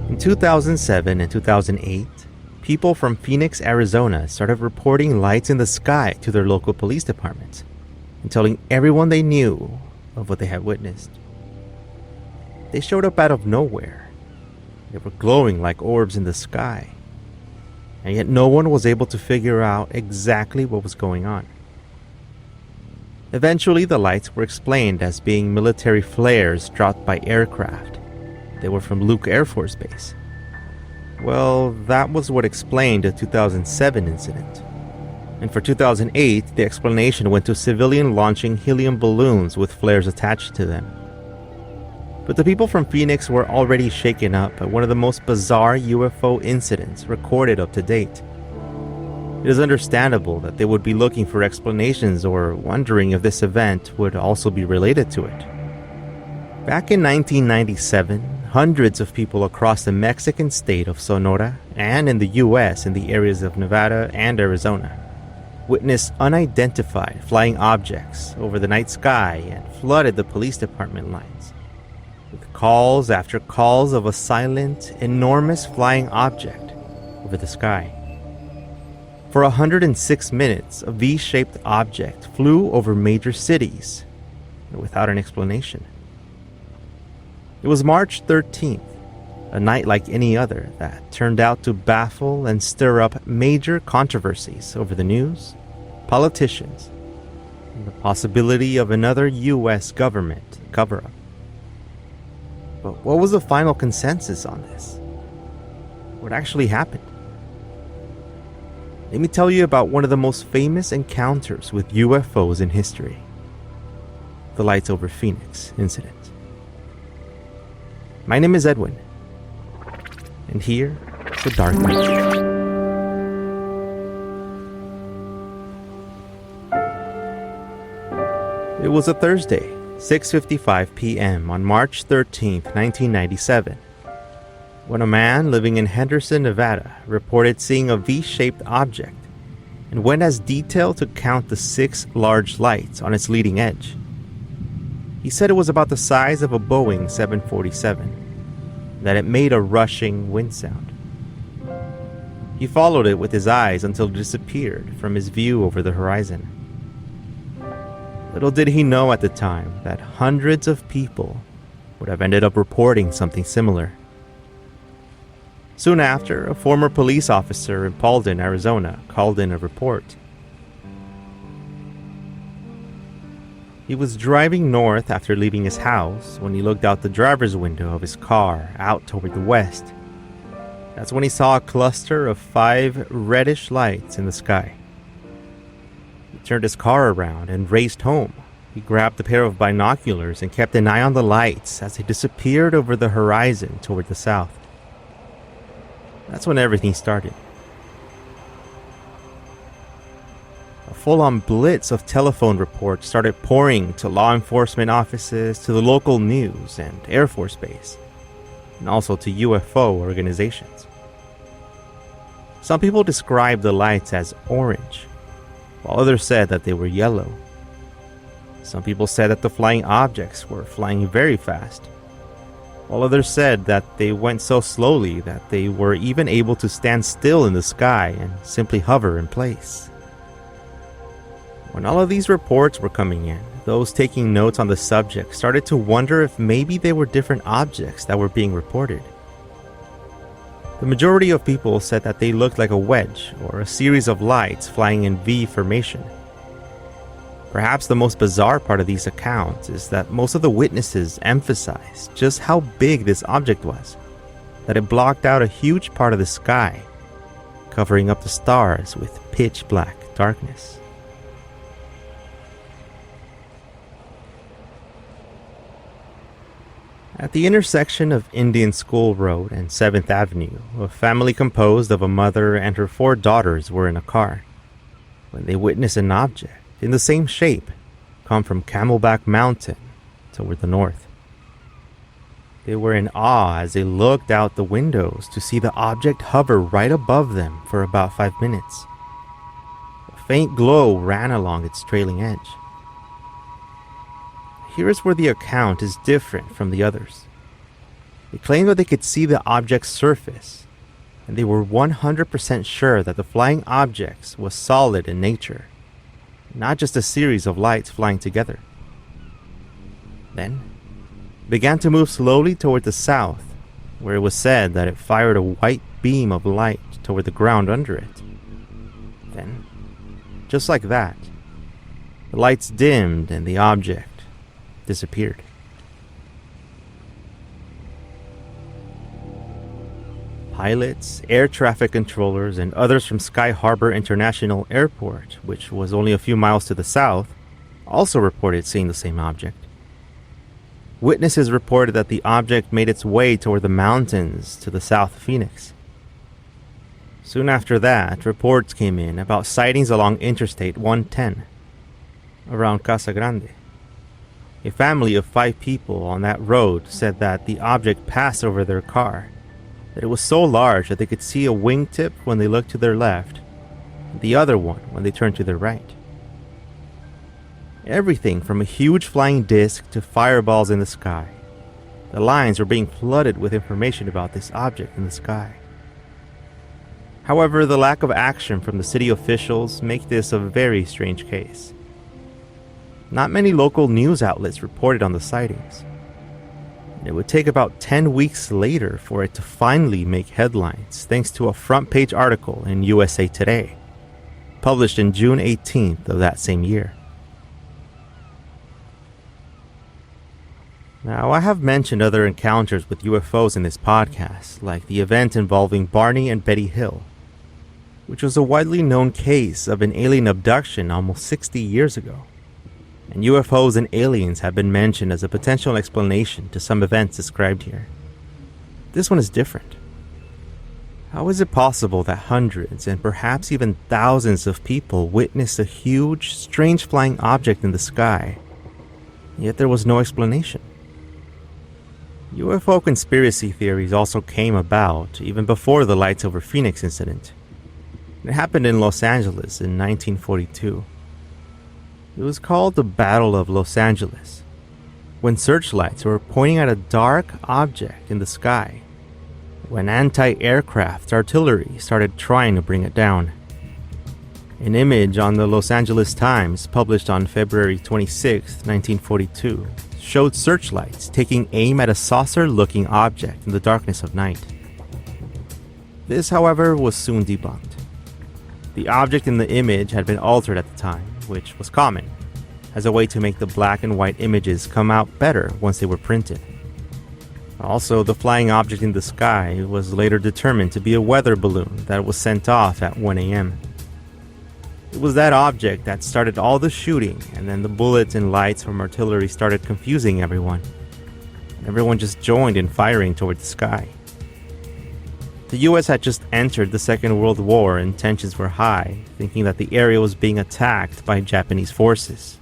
In 2007 and 2008, people from Phoenix, Arizona started reporting lights in the sky to their local police departments and telling everyone they knew of what they had witnessed. They showed up out of nowhere. They were glowing like orbs in the sky, and yet no one was able to figure out exactly what was going on. Eventually, the lights were explained as being military flares dropped by aircraft. They were from Luke Air Force Base. Well, that was what explained the 2007 incident. And for 2008, the explanation went to civilian launching helium balloons with flares attached to them. But the people from Phoenix were already shaken up at one of the most bizarre UFO incidents recorded up to date. It is understandable that they would be looking for explanations or wondering if this event would also be related to it. Back in 1997, hundreds of people across the Mexican state of Sonora and in the US in the areas of Nevada and Arizona witnessed unidentified flying objects over the night sky and flooded the police department lines, with calls after calls of a silent, enormous flying object over the sky. For 106 minutes, a V-shaped object flew over major cities without an explanation. It was March 13th, a night like any other that turned out to baffle and stir up major controversies over the news, politicians, and the possibility of another U.S. government cover-up. But what was the final consensus on this? What actually happened? Let me tell you about one of the most famous encounters with UFOs in history, the Lights over Phoenix incident. My name is Edwin, and here is the Dark Night. It was a Thursday, 6:55 p.m. on March 13, 1997, when a man living in Henderson, Nevada, reported seeing a V-shaped object and went as detailed to count the 6 large lights on its leading edge. He said it was about the size of a Boeing 747, that it made a rushing wind sound. He followed it with his eyes until it disappeared from his view over the horizon. Little did he know at the time that hundreds of people would have ended up reporting something similar. Soon after, a former police officer in Paulden, Arizona, called in a report. He was driving north after leaving his house when he looked out the driver's window of his car out toward the west. That's when he saw a cluster of 5 reddish lights in the sky. He turned his car around and raced home. He grabbed a pair of binoculars and kept an eye on the lights as they disappeared over the horizon toward the south. That's when everything started. A full-on blitz of telephone reports started pouring to law enforcement offices, to the local news and Air Force Base, and also to UFO organizations. Some people described the lights as orange, while others said that they were yellow. Some people said that the flying objects were flying very fast, while others said that they went so slowly that they were even able to stand still in the sky and simply hover in place. When all of these reports were coming in, those taking notes on the subject started to wonder if maybe they were different objects that were being reported. The majority of people said that they looked like a wedge or a series of lights flying in V formation. Perhaps the most bizarre part of these accounts is that most of the witnesses emphasized just how big this object was, that it blocked out a huge part of the sky, covering up the stars with pitch black darkness. At the intersection of Indian School Road and 7th Avenue, a family composed of a mother and her 4 daughters were in a car when they witnessed an object in the same shape come from Camelback Mountain toward the north. They were in awe as they looked out the windows to see the object hover right above them for about 5 minutes. A faint glow ran along its trailing edge. Here is where the account is different from the others. They claimed that they could see the object's surface, and they were 100% sure that the flying objects was solid in nature, not just a series of lights flying together. Then, it began to move slowly toward the south, where it was said that it fired a white beam of light toward the ground under it. Then, just like that, the lights dimmed and the object disappeared. Pilots, air traffic controllers, and others from Sky Harbor International Airport, which was only a few miles to the south, also reported seeing the same object. Witnesses reported that the object made its way toward the mountains to the south of Phoenix. Soon after that, reports came in about sightings along Interstate 110, around Casa Grande. A family of 5 people on that road said that the object passed over their car, that it was so large that they could see a wingtip when they looked to their left, and the other one when they turned to their right. Everything from a huge flying disc to fireballs in the sky. The lines were being flooded with information about this object in the sky. However, the lack of action from the city officials make this a very strange case. Not many local news outlets reported on the sightings. It would take about 10 weeks later for it to finally make headlines thanks to a front-page article in USA Today, published in June 18th of that same year. Now, I have mentioned other encounters with UFOs in this podcast, like the event involving Barney and Betty Hill, which was a widely known case of an alien abduction almost 60 years ago. And UFOs and aliens have been mentioned as a potential explanation to some events described here. This one is different. How is it possible that hundreds and perhaps even thousands of people witnessed a huge, strange flying object in the sky, yet there was no explanation? UFO conspiracy theories also came about even before the Lights Over Phoenix incident. It happened in Los Angeles in 1942. It was called the Battle of Los Angeles, when searchlights were pointing at a dark object in the sky, when anti-aircraft artillery started trying to bring it down. An image on the Los Angeles Times, published on February 26, 1942, showed searchlights taking aim at a saucer-looking object in the darkness of night. This, however, was soon debunked. The object in the image had been altered at the time, which was common, as a way to make the black and white images come out better once they were printed. Also, the flying object in the sky was later determined to be a weather balloon that was sent off at 1 a.m. It was that object that started all the shooting, and then the bullets and lights from artillery started confusing everyone. Everyone just joined in firing toward the sky. The US had just entered the Second World War and tensions were high, thinking that the area was being attacked by Japanese forces.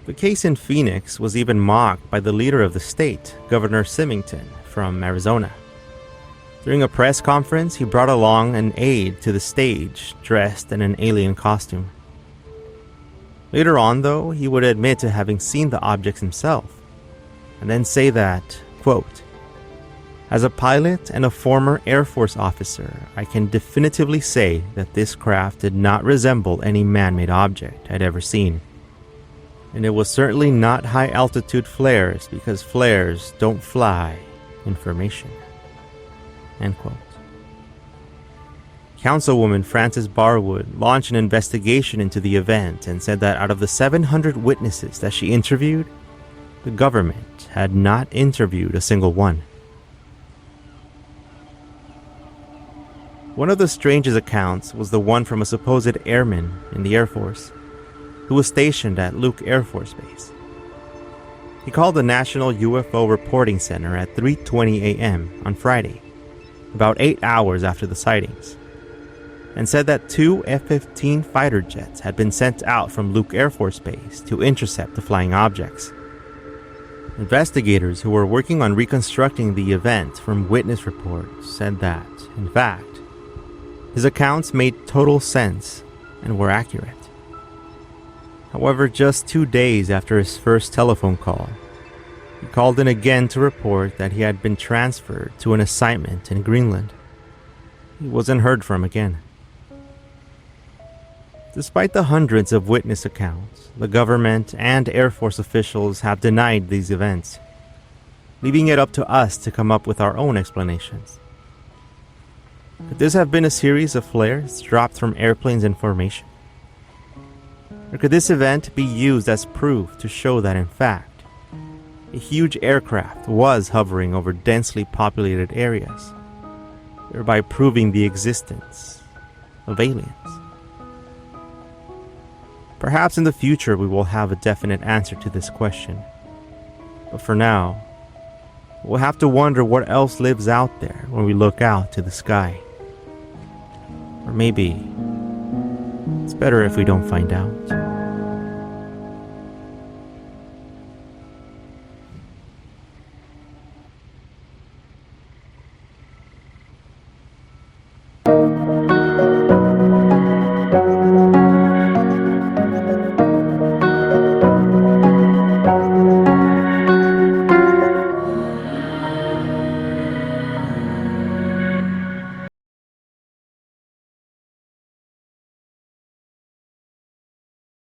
The case in Phoenix was even mocked by the leader of the state, Governor Symington, from Arizona. During a press conference, he brought along an aide to the stage, dressed in an alien costume. Later on, though, he would admit to having seen the objects himself, and then say that, quote, "As a pilot and a former Air Force officer, I can definitively say that this craft did not resemble any man-made object I'd ever seen. And it was certainly not high-altitude flares, because flares don't fly information." End quote. Councilwoman Frances Barwood launched an investigation into the event and said that out of the 700 witnesses that she interviewed, the government had not interviewed a single one. One of the strangest accounts was the one from a supposed airman in the Air Force who was stationed at Luke Air Force Base. He called the National UFO Reporting Center at 3:20 a.m. on Friday, about 8 hours after the sightings, and said that 2 F-15 fighter jets had been sent out from Luke Air Force Base to intercept the flying objects. Investigators who were working on reconstructing the event from witness reports said that, in fact, his accounts made total sense and were accurate. However, just 2 days after his first telephone call, he called in again to report that he had been transferred to an assignment in Greenland. He wasn't heard from again. Despite the hundreds of witness accounts, the government and Air Force officials have denied these events, leaving it up to us to come up with our own explanations. Could this have been a series of flares dropped from airplanes in formation? Or could this event be used as proof to show that, in fact, a huge aircraft was hovering over densely populated areas, thereby proving the existence of aliens? Perhaps in the future we will have a definite answer to this question. But for now, we'll have to wonder what else lives out there when we look out to the sky. Or maybe it's better if we don't find out.